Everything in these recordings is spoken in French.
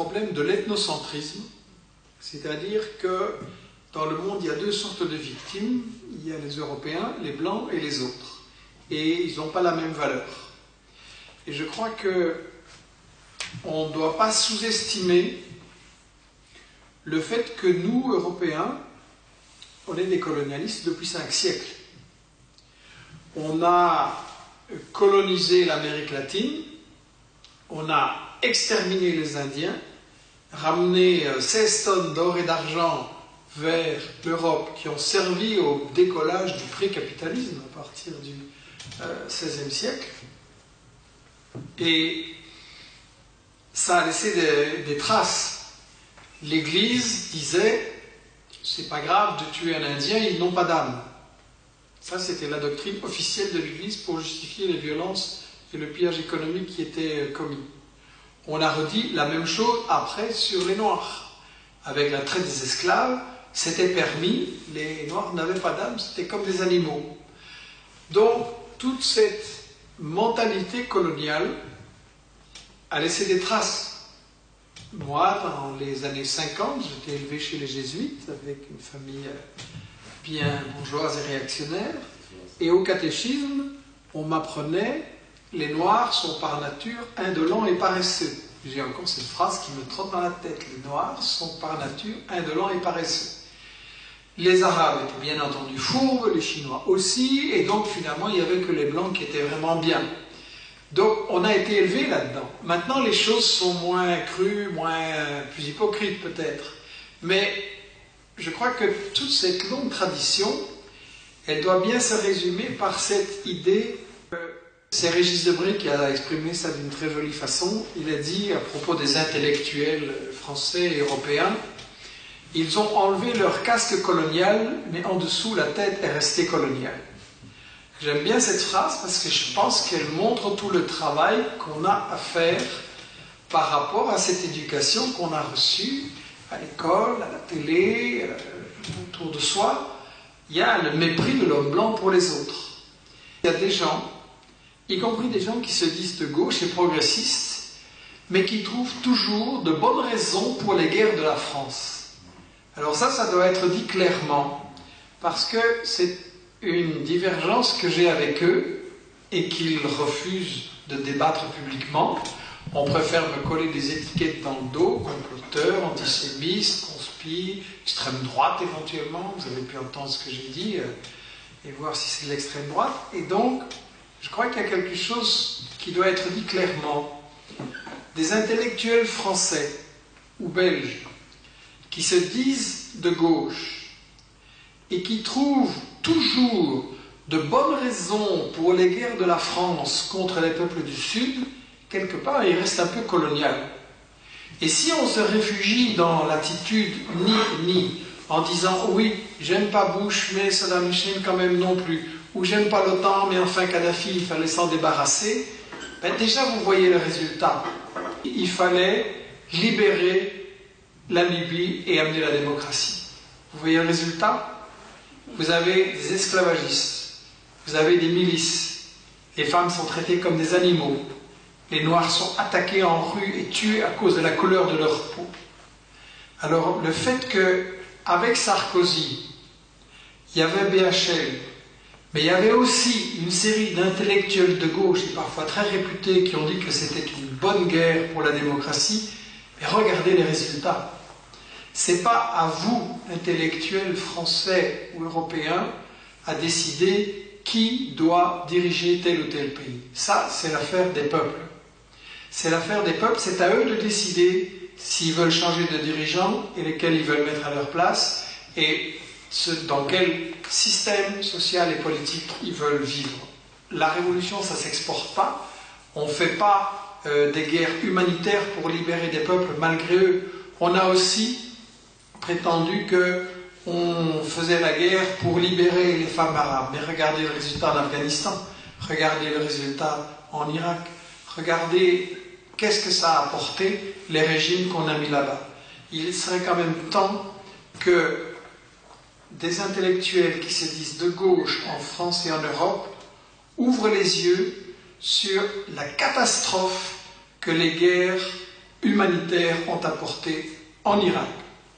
Problème de l'ethnocentrisme, c'est-à-dire que dans le monde, il y a deux sortes de victimes. Il y a les Européens, les Blancs et les autres. Et ils n'ont pas la même valeur. Et je crois qu'on ne doit pas sous-estimer le fait que nous, Européens, on est des colonialistes depuis 5 siècles. On a colonisé l'Amérique latine, on a exterminé les Indiens, ramené 16 tonnes d'or et d'argent vers l'Europe qui ont servi au décollage du pré-capitalisme à partir du XVIe siècle. Et ça a laissé des traces. L'Église disait, c'est pas grave de tuer un Indien, ils n'ont pas d'âme. Ça, c'était la doctrine officielle de l'Église pour justifier les violences et le pillage économique qui étaient commis. On a redit la même chose après sur les Noirs. Avec la traite des esclaves, c'était permis, les Noirs n'avaient pas d'âme, c'était comme des animaux. Donc, toute cette mentalité coloniale a laissé des traces. Moi, dans les années 50, j'étais élevé chez les Jésuites, avec une famille bien bourgeoise et réactionnaire, et au catéchisme, on m'apprenait « les Noirs sont par nature indolents et paresseux ». J'ai encore cette phrase qui me trotte dans la tête. Les Noirs sont par nature indolents et paresseux. Les Arabes étaient bien entendu fourbes, les Chinois aussi, et donc finalement il n'y avait que les Blancs qui étaient vraiment bien. Donc on a été élevés là-dedans. Maintenant les choses sont moins crues, plus hypocrites peut-être. Mais je crois que toute cette longue tradition, elle doit bien se résumer par cette idée. C'est Régis Debray qui a exprimé ça d'une très jolie façon. Il a dit à propos des intellectuels français et européens, ils ont enlevé leur casque colonial, mais en dessous la tête est restée coloniale. J'aime bien cette phrase parce que je pense qu'elle montre tout le travail qu'on a à faire par rapport à cette éducation qu'on a reçue à l'école, à la télé, autour de soi. Il y a le mépris de l'homme blanc pour les autres. Il y a des gens, y compris des gens qui se disent de gauche et progressistes, mais qui trouvent toujours de bonnes raisons pour les guerres de la France. Alors ça doit être dit clairement, parce que c'est une divergence que j'ai avec eux et qu'ils refusent de débattre publiquement. On préfère me coller des étiquettes dans le dos, comploteur, antisémiste, conspi, extrême droite éventuellement, vous avez pu entendre ce que j'ai dit, et voir si c'est de l'extrême droite. Et donc, je crois qu'il y a quelque chose qui doit être dit clairement. Des intellectuels français ou belges qui se disent de gauche et qui trouvent toujours de bonnes raisons pour les guerres de la France contre les peuples du Sud, quelque part, il reste un peu colonial. Et si on se réfugie dans l'attitude ni, en disant « oui, j'aime pas Bush, mais Saddam Hussein quand même non plus », ou « j'aime pas l'OTAN, mais enfin Kadhafi, il fallait s'en débarrasser », ben déjà vous voyez le résultat. Il fallait libérer la Libye et amener la démocratie. Vous voyez le résultat? Vous avez des esclavagistes, vous avez des milices, les femmes sont traitées comme des animaux, les Noirs sont attaqués en rue et tués à cause de la couleur de leur peau. Alors le fait qu'avec Sarkozy, il y avait BHL, mais il y avait aussi une série d'intellectuels de gauche, et parfois très réputés, qui ont dit que c'était une bonne guerre pour la démocratie, mais regardez les résultats. C'est pas à vous, intellectuels français ou européens, à décider qui doit diriger tel ou tel pays. Ça, c'est l'affaire des peuples. C'est l'affaire des peuples, c'est à eux de décider s'ils veulent changer de dirigeants et lesquels ils veulent mettre à leur place et dans quel système social et politique ils veulent vivre. La révolution, ça ne s'exporte pas. On ne fait pas des guerres humanitaires pour libérer des peuples malgré eux. On a aussi prétendu qu'on faisait la guerre pour libérer les femmes arabes. Mais regardez le résultat en Afghanistan, regardez le résultat en Irak, regardez qu'est-ce que ça a apporté, les régimes qu'on a mis là-bas. Il serait quand même temps que des intellectuels qui se disent de gauche en France et en Europe ouvrent les yeux sur la catastrophe que les guerres humanitaire ont apporté en Irak,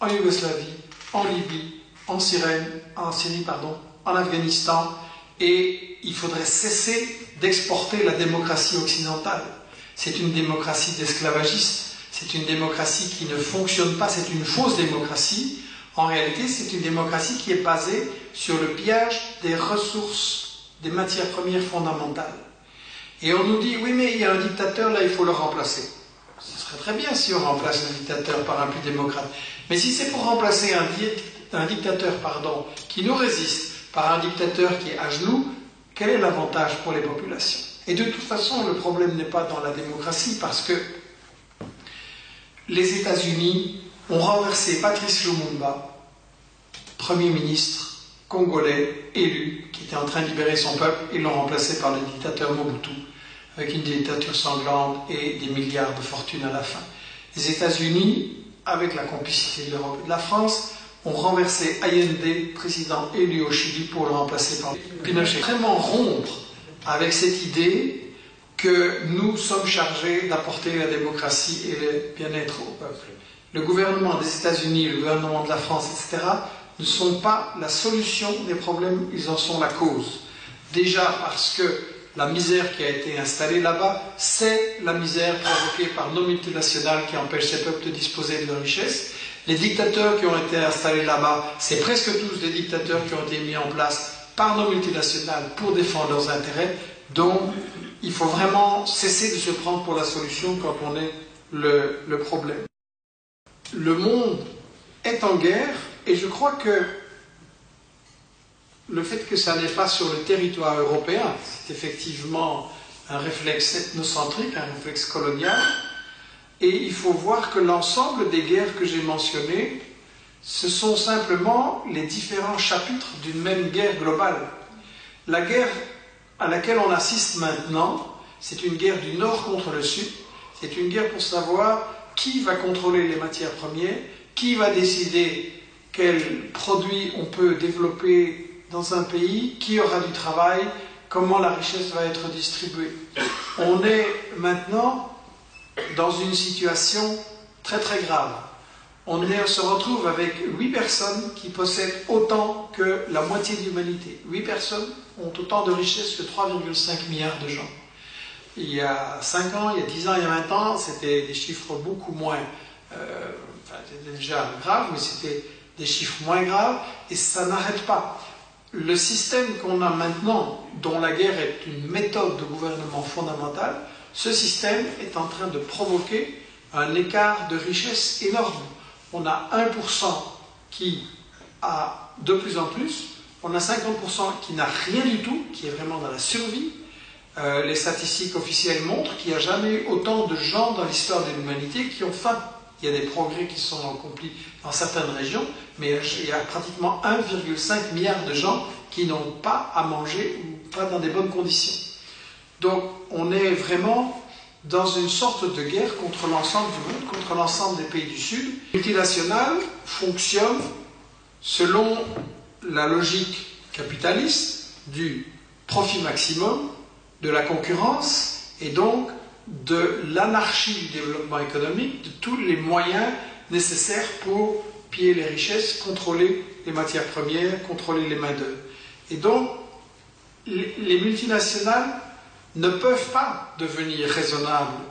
en Yougoslavie, en Libye, en Syrie, en Afghanistan, et il faudrait cesser d'exporter la démocratie occidentale. C'est une démocratie d'esclavagistes, c'est une démocratie qui ne fonctionne pas, c'est une fausse démocratie. En réalité, c'est une démocratie qui est basée sur le pillage des ressources, des matières premières fondamentales. Et on nous dit, oui, mais il y a un dictateur, là, il faut le remplacer. Ce serait très bien si on remplace un dictateur par un plus démocrate. Mais si c'est pour remplacer un dictateur qui nous résiste par un dictateur qui est à genoux, quel est l'avantage pour les populations? Et de toute façon, le problème n'est pas dans la démocratie, parce que les États-Unis ont renversé Patrice Lumumba, Premier ministre congolais élu, qui était en train de libérer son peuple, et l'ont remplacé par le dictateur Mobutu, avec une dictature sanglante et des milliards de fortune à la fin. Les États-Unis, avec la complicité de l'Europe et de la France, ont renversé Allende, président élu au Chili, pour le remplacer par Pinochet. Vraiment rompre avec cette idée que nous sommes chargés d'apporter la démocratie et le bien-être au peuple. Le gouvernement des États-Unis, le gouvernement de la France, etc., ne sont pas la solution des problèmes, ils en sont la cause. Déjà parce que la misère qui a été installée là-bas, c'est la misère provoquée par nos multinationales qui empêchent ces peuples de disposer de leurs richesses. Les dictateurs qui ont été installés là-bas, c'est presque tous des dictateurs qui ont été mis en place par nos multinationales pour défendre leurs intérêts. Donc, il faut vraiment cesser de se prendre pour la solution quand on est le problème. Le monde est en guerre, et je crois que le fait que ça n'est pas sur le territoire européen, c'est effectivement un réflexe ethnocentrique, un réflexe colonial, et il faut voir que l'ensemble des guerres que j'ai mentionnées, ce sont simplement les différents chapitres d'une même guerre globale. La guerre à laquelle on assiste maintenant, c'est une guerre du Nord contre le Sud, c'est une guerre pour savoir qui va contrôler les matières premières, qui va décider quels produits on peut développer dans un pays, qui aura du travail, comment la richesse va être distribuée. On est maintenant dans une situation très très grave. On se retrouve avec 8 personnes qui possèdent autant que la moitié de l'humanité. 8 personnes ont autant de richesses que 3,5 milliards de gens. Il y a 5 ans, il y a 10 ans, il y a 20 ans, c'était des chiffres beaucoup moins... c'était déjà grave, mais c'était des chiffres moins graves, et ça n'arrête pas. Le système qu'on a maintenant, dont la guerre est une méthode de gouvernement fondamentale, ce système est en train de provoquer un écart de richesse énorme. On a 1% qui a de plus en plus, on a 50% qui n'a rien du tout, qui est vraiment dans la survie. Les statistiques officielles montrent qu'il n'y a jamais eu autant de gens dans l'histoire de l'humanité qui ont faim. Il y a des progrès qui sont accomplis dans certaines régions, mais il y a pratiquement 1,5 milliard de gens qui n'ont pas à manger ou pas dans des bonnes conditions. Donc on est vraiment dans une sorte de guerre contre l'ensemble du monde, contre l'ensemble des pays du Sud. Les multinationales fonctionnent selon la logique capitaliste du profit maximum, de la concurrence et donc de l'anarchie du développement économique, de tous les moyens nécessaires pour piller les richesses, contrôler les matières premières, contrôler les main-d'œuvre. Et donc, les multinationales ne peuvent pas devenir raisonnables